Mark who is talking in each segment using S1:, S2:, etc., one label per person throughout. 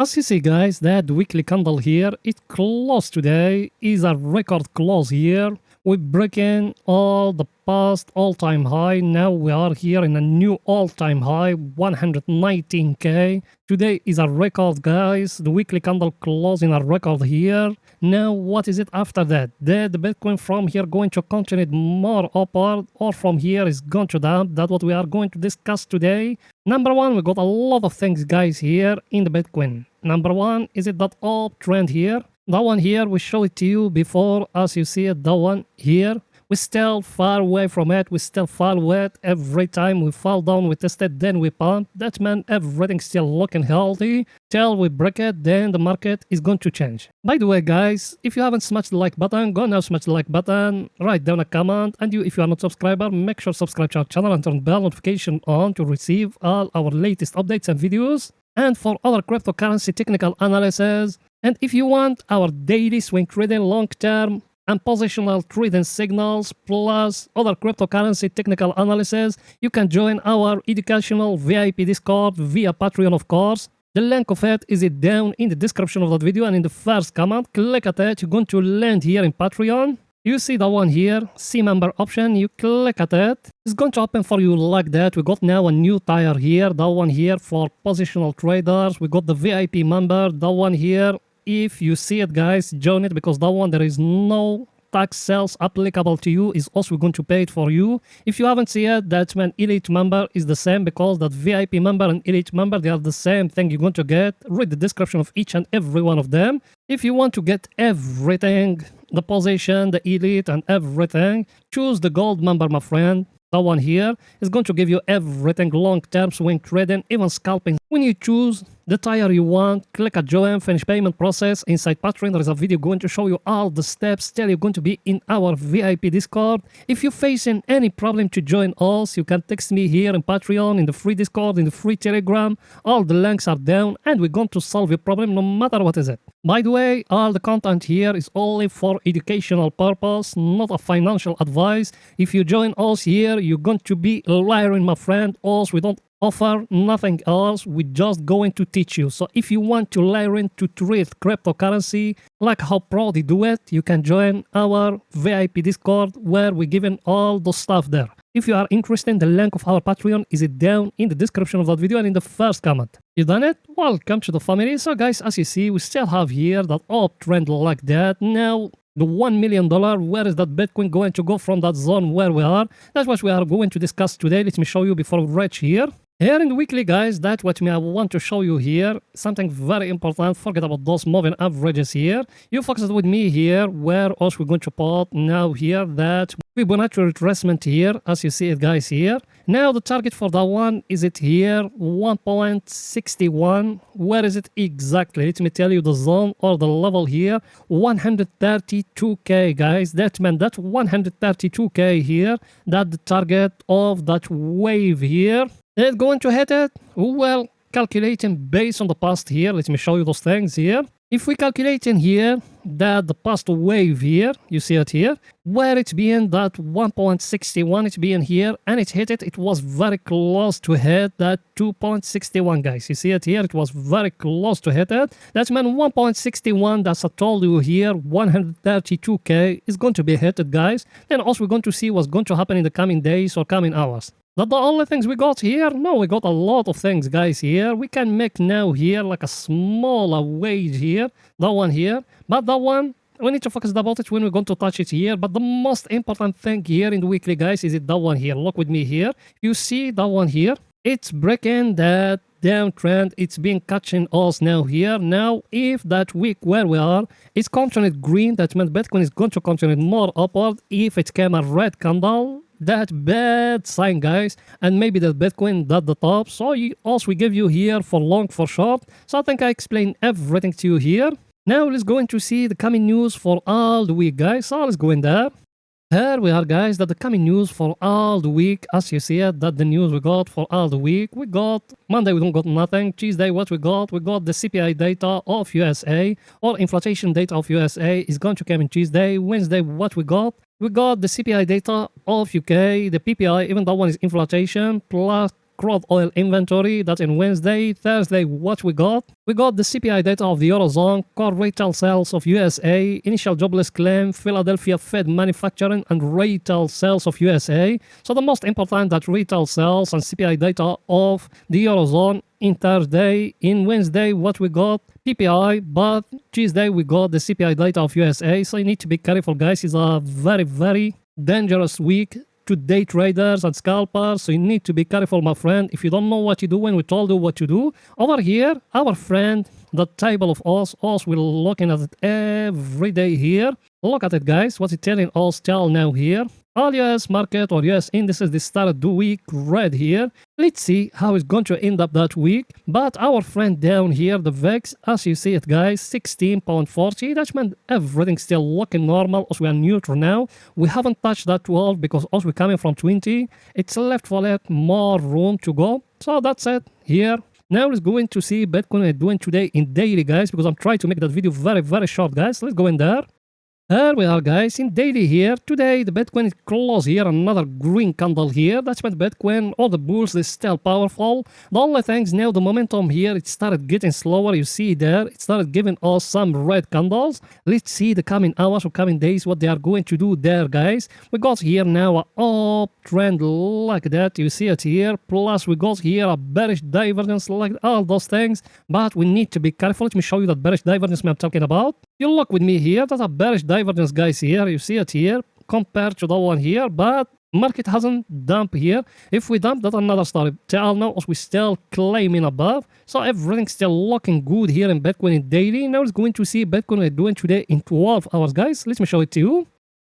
S1: As you see guys, that weekly candle here, it closed today, is a record close here. We're breaking all the past all-time high. Now we are here in a new all-time high, 119k. Today is a record guys. The weekly candle closing a record here. Now what is it after that? The Bitcoin from here going to continue more upward, or from here is going to down? That's what we are going to discuss today. Number one, we got a lot of things guys here in the Bitcoin. Number one, is it that uptrend here? That one here, we show it to you before, as you see it, that one here. We're still far away from it, we're still far away. Every time we fall down, we test it, then we pump. That means everything's still looking healthy. Till we break it, then the market is going to change. By the way guys, if you haven't smashed the like button, go now smash the like button, write down a comment, and if you are not a subscriber, make sure to subscribe to our channel and turn bell notification on to receive all our latest updates and videos. And for other cryptocurrency technical analysis, and if you want our daily swing trading long-term and positional trading signals plus other cryptocurrency technical analysis, you can join our educational VIP Discord via Patreon of course. The link of it is down in the description of that video and in the first comment. Click at it, you're going to land here in Patreon. You see that one here, see member option, you click at it. It's going to open for you like that. We got now a new tier here, that one here for positional traders. We got the VIP member, that one here. If you see it guys, join it, because that one there is no tax sales applicable to you, is also going to pay it for you. If you haven't seen it, that man elite member is the same, because that VIP member and elite member, they are the same thing you're going to get. Read the description of each and every one of them. If you want to get everything, the position, the elite and everything, choose the gold member my friend. That one here is going to give you everything, long-term swing trading, even scalping. When you choose the tier you want, click at join, finish payment process. Inside Patreon, there is a video going to show you all the steps. Still, you're going to be in our VIP Discord. If you're facing any problem to join us, you can text me here in Patreon, in the free Discord, in the free Telegram. All the links are down, and we're going to solve your problem no matter what is it. By the way, all the content here is only for educational purpose, not a financial advice. If you join us here, you're going to be learning, my friend. Also, we don't offer nothing else, we're just going to teach you. So if you want to learn to trade cryptocurrency like how pro they do it, you can join our VIP Discord where we're giving all the stuff there. If you are interested, the link of our Patreon is down in the description of that video and in the first comment. You done it? Welcome to the family. So guys, as you see, we still have here that uptrend like that. Now the $1 million, where is that Bitcoin going to go from that zone where we are? That's what we are going to discuss today. Let me show you before we reach here. Here in the weekly guys, that's what I want to show you here. Something very important. Forget about those moving averages here. You focus with me here, where else we're going to put now here that Fibonacci retracement here, as you see it guys here. Now the target for that one, is it here 1.61? Where is it exactly? Let me tell you the zone or the level here, 132k guys. That meant that 132k here, that the target of that wave here. Is it going to hit it? Well, calculating based on the past here, let me show you those things here. If we calculate in here that the past wave here, you see it here, where it's being that 1.61, it's being here, and it hit it, it was very close to hit that 2.61 guys. You see it here, it was very close to hit it. That meant 1.61, that's I told you here, 132k is going to be hit guys. Then also we're going to see what's going to happen in the coming days or coming hours. Not the only things we got here, no, we got a lot of things guys here. We can make now here like a smaller wage here, that one here, but that one, we need to focus about it when we're going to touch it here. But the most important thing here in the weekly guys is it that one here. Look with me here, you see that one here, it's breaking that downtrend, it's been catching us now here. Now if that week where we are is continued green, that means Bitcoin is going to continue more upward. If it came a red candle, that bad sign guys, and maybe that Bitcoin at the top. So we give you here for long, for short. So I think I explained everything to you here. Now let's go into see the coming news for all the week guys. So let's go in there. Here we are guys, that the coming news for all the week. As you see it, that the news we got for all the week. We got Monday, we don't got nothing. Tuesday, what we got the CPI data of USA, or inflation data of USA is going to come in Tuesday. Wednesday, what we got the CPI data of UK, the PPI, even that one is inflation, plus crude oil inventory. That's in Wednesday. Thursday, what we got? We got the CPI data of the Eurozone, core retail sales of USA, initial jobless claim, Philadelphia Fed manufacturing, and retail sales of USA. So the most important that retail sales and CPI data of the Eurozone in Thursday. In Wednesday, what we got? PPI, but Tuesday we got the CPI data of USA. So you need to be careful, guys. It's a very, very dangerous week to day traders and scalpers, so you need to be careful, my friend. If you don't know what you do when we told you what to do, over here, our friend, the table of us we're looking at it every day here. Look at it, guys. What's it telling us till now here? All US market or US indices, they started the week red here. Let's see how it's going to end up that week. But our friend down here, the VIX, as you see it, guys, 16.40. That meant everything's still looking normal as we are neutral now. We haven't touched that 12 because as we're coming from 20, it's left for it more room to go. So that's it here. Now let's go in to see Bitcoin doing today in daily, guys, because I'm trying to make that video very, very short, guys. Let's go in there. Here we are, guys, in daily here. Today, the Bitcoin is close here, another green candle here. That's what Bitcoin, all the bulls, is still powerful. The only thing is now the momentum here, it started getting slower. You see there, it started giving us some red candles. Let's see the coming hours or coming days, what they are going to do there, guys. We got here now a uptrend like that. You see it here. Plus, we got here a bearish divergence like all those things. But we need to be careful. Let me show you that bearish divergence I'm talking about. You look with me here. That's a bearish divergence, guys, here. You see it here compared to the one here, but market hasn't dumped here. If we dump, that's another story. Till now, as we still claiming above, so everything's still looking good here in Bitcoin in daily. Now it's going to see Bitcoin doing today in 12 hours, guys. Let me show it to you.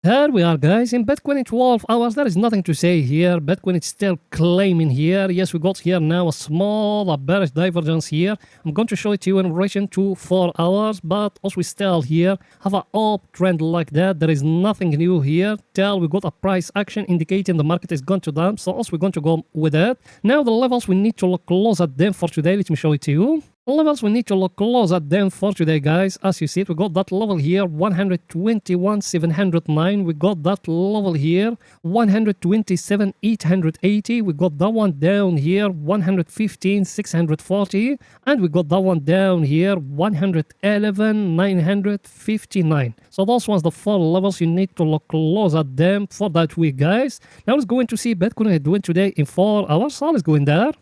S1: Here we are, guys, in Bitcoin in 12 hours. There is nothing to say here. Bitcoin is still claiming here. Yes, we got here now a small bearish divergence here. I'm going to show it to you in relation to 4 hours, but as we still here have an uptrend like that, there is nothing new here till we got a price action indicating the market is going to dump. So also we're going to go with it. Now the levels, we need to look close at them for today. Let me show it to you. Levels, we need to look close at them for today, guys. As you see it, we got that level here, 121,709. We got that level here, 127,880. We got that one down here, 115,640. And we got that one down here, 111,959. So those ones, the 4 levels, you need to look close at them for that week, guys. Now let's go in to see Bitcoin doing today in 4 hours. So let's go in there.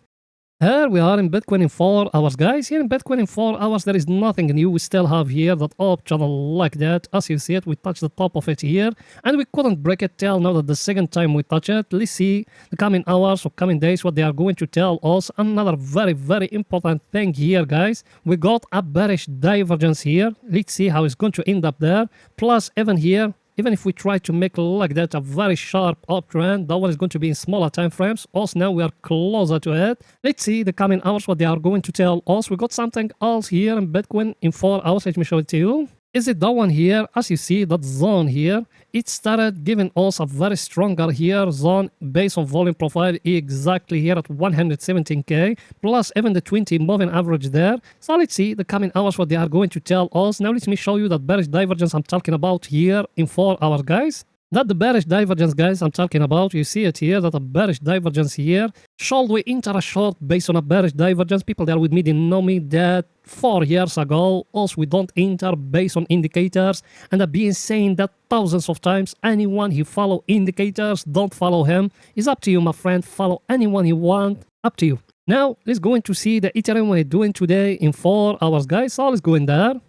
S1: Here we are in Bitcoin in 4 hours, guys. Here in Bitcoin in 4 hours, there is nothing new. We still have here that up channel like that. As you see it, we touched the top of it here. And we couldn't break it till now that the second time we touch it. Let's see the coming hours or coming days, what they are going to tell us. Another very, very important thing here, guys. We got a bearish divergence here. Let's see how it's going to end up there. Plus, even here, even if we try to make like that a very sharp uptrend, that one is going to be in smaller time frames. Also now we are closer to it. Let's see the coming hours what they are going to tell us. We got something else here in Bitcoin in 4 hours. Let me show it to you. Is it that one here? As you see, that zone here, it started giving us a very stronger here zone based on volume profile exactly here at 117k plus even the 20 moving average there. So let's see the coming hours what they are going to tell us. Now let me show you that bearish divergence I'm talking about here in 4 hours, guys. That the bearish divergence, guys, I'm talking about. You see it here, that a bearish divergence here. Should we enter a short based on a bearish divergence? People that are with me, they know me that 4 years ago, also we don't enter based on indicators. And I've been saying that thousands of times. Anyone who follow indicators, don't follow him. It's up to you, my friend. Follow anyone you want. Up to you. Now, let's go in to see the Ethereum we're doing today in 4 hours, guys. So let's go in there.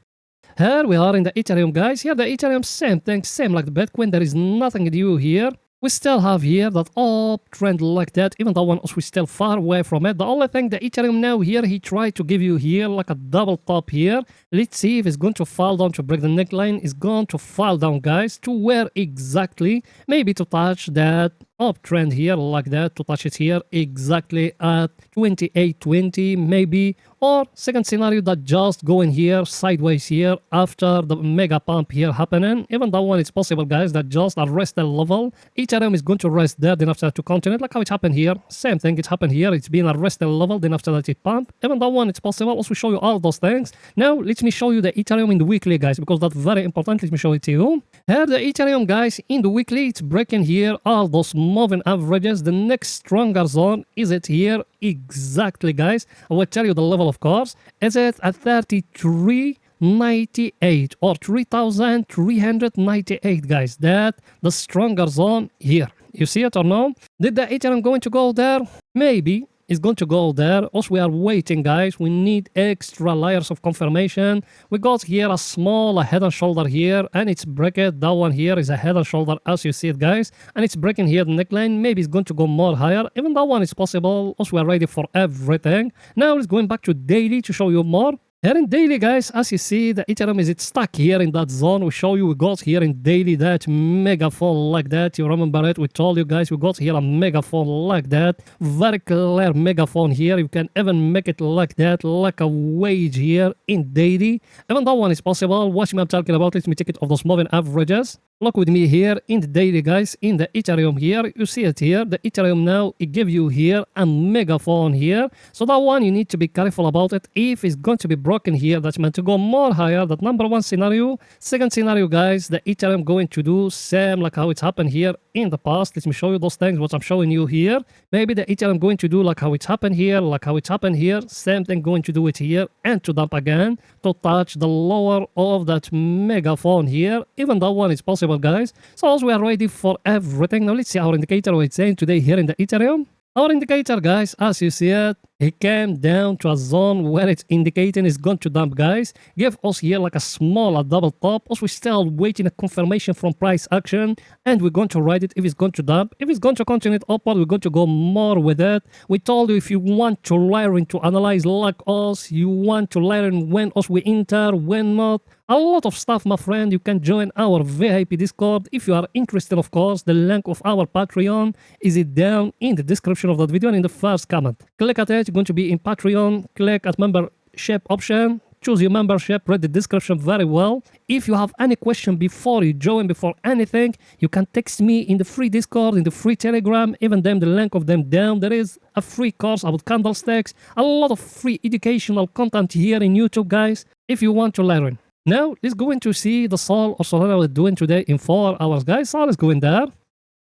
S1: Here we are in the Ethereum, guys. Here the Ethereum, same thing, same like the Bitcoin. There is nothing new here. We still have here that uptrend like that, even though we're still far away from it. The only thing, the Ethereum now here, he tried to give you here like a double top here. Let's see if it's going to fall down to break the neckline. It's going to fall down, guys. To where exactly? Maybe to touch that uptrend here like that, to touch it here exactly at 2820 maybe. Or second scenario, that just going here sideways here after the mega pump here happening. Even that one is possible, guys, that just arrest the level. Ethereum is going to rest there, then after that to continue like how it happened here. Same thing, it happened here. It's been arrested level, then after that it pump. Even that one, it's possible. Also show you all those things. Now let me show you the Ethereum in the weekly, guys, because that's very important. Let me show it to you. Here the Ethereum, guys, in the weekly, it's breaking here all those moving averages, the next stronger zone, is it here? Exactly, guys. I will tell you the level, of course. Is it at 33.98 or 3,398, guys? That the stronger zone here. You see it or no? Did the Ethereum going to go there? Maybe. Is going to go there. Also, we are waiting, guys. We need extra layers of confirmation. We got here a small head and shoulder here, and it's breaking. That one here is a head and shoulder, as you see it, guys, and it's breaking here the neckline. Maybe it's going to go more higher. Even that one is possible. Also, we are ready for everything. Now let's going back to daily to show you more. Here in daily, guys, as you see, the Ethereum is stuck here in that zone. We show you we got here in daily that mega fall like that. You remember it? We told you guys we got here a mega fall like that. Very clear mega fall here. You can even make it like that, like a wage here in daily. Even that one is possible. Watch me, I'm talking about. Let me take it off those moving averages. Look with me here in the daily, guys, in the Ethereum here. You see it here. The Ethereum now, it give you here a mega fall here. So that one, you need to be careful about it. If it's going to be broken here, that's meant to go more higher. That number one scenario. Second scenario, guys, the Ethereum going to do same like how it's happened here in the past. Let me show you those things, what I'm showing you here. Maybe the Ethereum going to do like how it's happened here, like how it's happened here. Same thing going to do it here and to dump again to touch the lower of that mega fall here. Even that one is possible, guys. So as we are ready for everything, now let's see our indicator what it's saying today here in the Ethereum. Our indicator, guys, as you see it, it came down to a zone where it's indicating it's going to dump, guys. Give us here like a small double top. Also, we're still waiting a confirmation from price action, and we're going to ride it if it's going to dump. If it's going to continue it upward, we're going to go more with it. We told you if you want to learn to analyze like us, you want to learn when us we enter, when not. A lot of stuff, my friend. You can join our VIP Discord if you are interested, of course. The link of our Patreon is it down in the description of that video and in the first comment. Click at it. You're going to be in Patreon. Click at membership option. Choose your membership. Read the description very well. If you have any question before you join, before anything, you can text me in the free Discord, in the free Telegram, even them, the link of them down. There is a free course about candlesticks. A lot of free educational content here in YouTube, guys, if you want to learn. Now, let's go in to see the Sol or Solana we're doing today in 4 hours, guys. Sol is going there.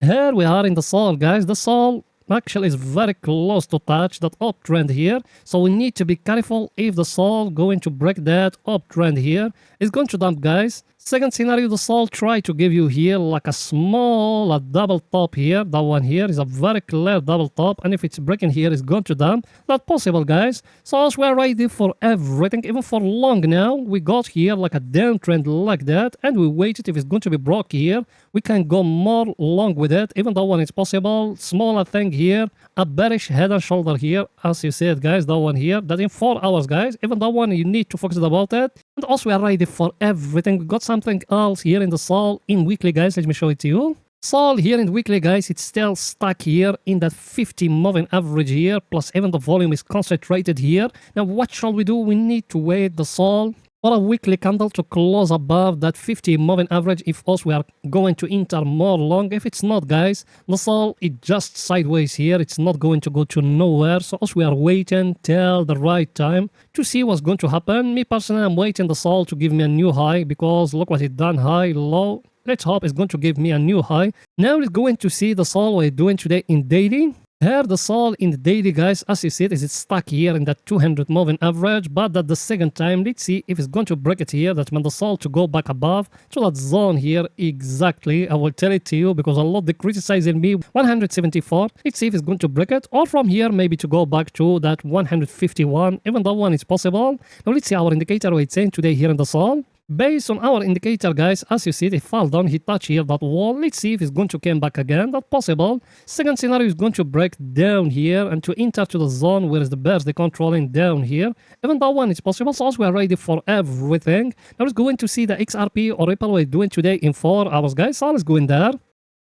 S1: Here we are in the Sol, guys. The Sol actually is very close to touch that uptrend here. So we need to be careful if the Sol going to break that uptrend here. It's going to dump, guys. Second scenario, the Sol try to give you here like a small double top here. That one here is a very clear double top. And if it's breaking here, it's going to dump. That's possible, guys. So as we're ready for everything, even for long now, we got here like a downtrend like that. And we waited if it's going to be broke here. We can go more long with it. Even that one is possible. Smaller thing here. A bearish head and shoulder here. As you said, guys, that one here. That in 4 hours, guys. Even that one, you need to focus about it. And also we are ready for everything. We got something else here in the Sol in weekly, guys. Let me show it to you. Sol here in weekly, guys, it's still stuck here in that 50 moving average here. Plus even the volume is concentrated here. Now what shall we do? We need to wait the Sol for a weekly candle to close above that 50 moving average if us we are going to enter more long. If it's not, guys, the Sol is just sideways here. It's not going to go to nowhere. So us we are waiting till the right time to see what's going to happen. Me personally, I'm waiting the Sol to give me a new high because look what it done, high, low. Let's hope it's going to give me a new high. Now we're going to see the Sol we're doing today in daily. Here the Sol in the daily, guys, as you see it, is stuck here in that 200 moving average, but at the second time, let's see if it's going to break it here. That means the Sol to go back above to that zone here exactly. I will tell it to you because a lot they criticizing me. 174. Let's see if it's going to break it, or from here maybe to go back to that 151. Even that one is possible. Now let's see our indicator what it's saying today here in the Sol. Based on our indicator, guys, as you see, it fall down, he touch here that wall. Let's see if it's going to come back again. That's possible. Second scenario is going to break down here and to enter to the zone where is the bears they controlling down here. Even that one is possible. So as we are ready for everything. Now let's go in to see the XRP or Ripple we're doing today in 4 hours, guys. So let's go in there.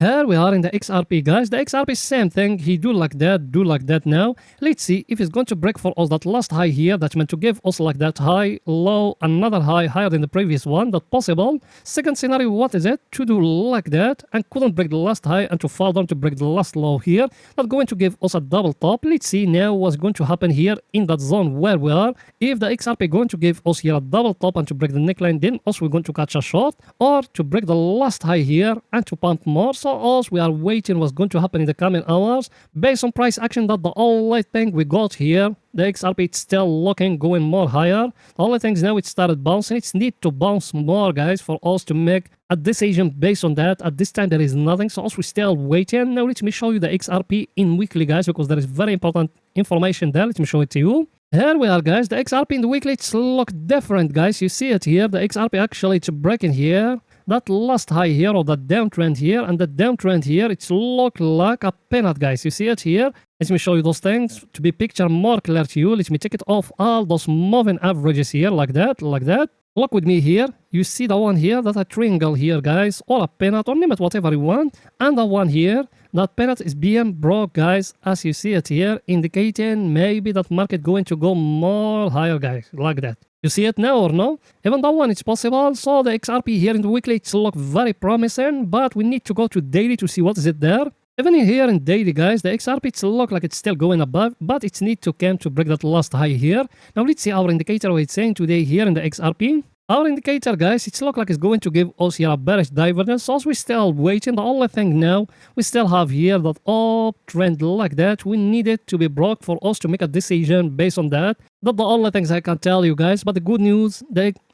S1: Here we are in the XRP, guys. The XRP same thing. He do like that now. Let's see if it's going to break for us that last high here. That's meant to give us like that high, low, another high higher than the previous one. That's possible. Second scenario, what is it? To do like that and couldn't break the last high and to fall down to break the last low here. That's going to give us a double top. Let's see now what's going to happen here in that zone where we are. If the XRP going to give us here a double top and to break the neckline, then also we're going to catch a short, or to break the last high here and to pump more. So So also we are waiting what's going to happen in the coming hours. Based on price action, that the only thing we got here, the XRP it's still looking going more higher. The only thing is now it started bouncing. It's need to bounce more, guys, for us to make a decision based on that. At this time there is nothing, so also we're still waiting. Now let me show you the XRP in weekly, guys, because there is very important information there. Let me show it to you. Here we are, guys. The XRP in the weekly, it's look different, guys. You see it here. The XRP actually it's breaking here that last high here, or that downtrend here, and the downtrend here, it's look like a peanut, guys. You see it here. Let me show you those things to be picture more clear to you. Let me take it off all those moving averages here, like that, like that. Look with me here. You see the one here, that's a triangle here, guys, or a peanut, or name it whatever you want. And the one here, that peanut is being broke, guys, as you see it here, indicating maybe that market going to go more higher, guys, like that. You see it now or no? Even that one, it's possible. So the XRP here in the weekly, it's look very promising, but we need to go to daily to see what is it there. Even here in daily, guys, the XRP, it's look like it's still going above, but it's need to come to break that last high here. Now let's see our indicator what it's saying today here in the XRP. Our indicator, guys, it's look like it's going to give us here a bearish divergence. So we're still waiting. The only thing now, we still have here that uptrend like that. We need it to be broke for us to make a decision based on that. That's the only things I can tell you, guys. But the good news,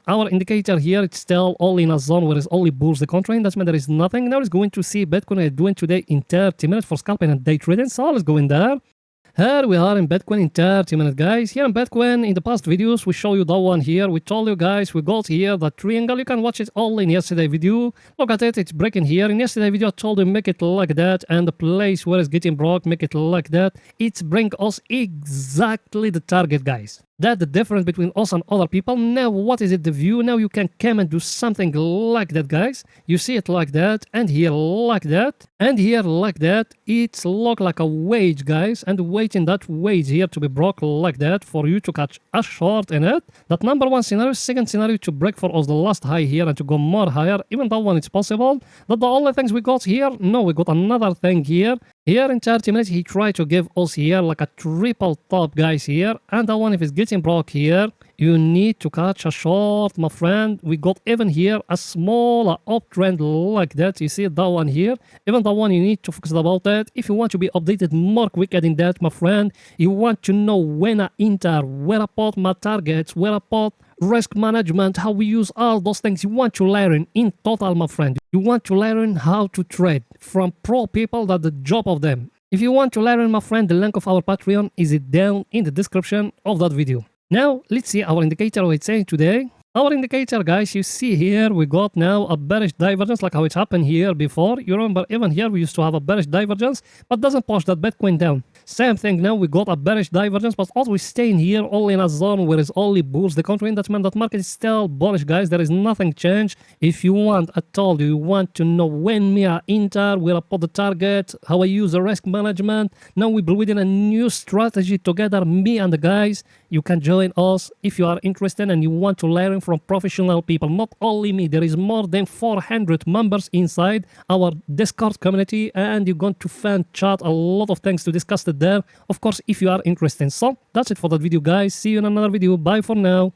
S1: our indicator here, it's still only in a zone where it's only bulls the contract. That's mean there is nothing. Now it's going to see Bitcoin doing today in 30 minutes for scalping and day trading. So let's go in there. Here we are in Bitcoin in 30 minutes, guys. Here in Bitcoin, in the past videos, we show you that one here. We told you guys, we got here the triangle. You can watch it all in yesterday video. Look at it, it's breaking here. In yesterday video, I told you make it like that. And the place where it's getting broke, make it like that. It's bring us exactly the target, guys. That's the difference between us and other people. Now, what is it, the view? Now you can come and do something like that, guys. You see it like that, and here like that, and here like that. It's look like a wage, guys, and waiting that wage here to be broke like that for you to catch a short in it. That number one scenario. Second scenario, to break for us the last high here and to go more higher. Even that one, it's possible. That the only things we got here? No, we got another thing here. Here in 30 minutes, he tried to give us here like a triple top, guys, here. And that one, if it's getting broke here, you need to catch a short, my friend. We got even here a small uptrend like that. You see that one here. Even that one, you need to focus about that. If you want to be updated more quicker than that, my friend, you want to know when I enter, where I put my targets, where I put risk management, how we use all those things. You want to learn in total, my friend. You want to learn how to trade from pro people, that the job of them. If you want to learn, my friend, the link of our Patreon is it down in the description of that video. Now let's see our indicator what it's saying today. Our indicator, guys, you see here we got now a bearish divergence like how it happened here before. You remember even here we used to have a bearish divergence, but doesn't push that Bitcoin down. Same thing now, we got a bearish divergence, but also we're staying here only in a zone where it's only bulls the country. That means that market is still bullish, guys. There is nothing changed. If you want, I told you, you want to know when me I enter, where I put the target, how I use the risk management. Now we're building a new strategy together, me and the guys. You can join us if you are interested and you want to learn from professional people. Not only me, there is more than 400 members inside our Discord community, and you're going to find chat, a lot of things to discuss there, of course, if you are interested. So that's it for that video, guys. See you in another video. Bye for now.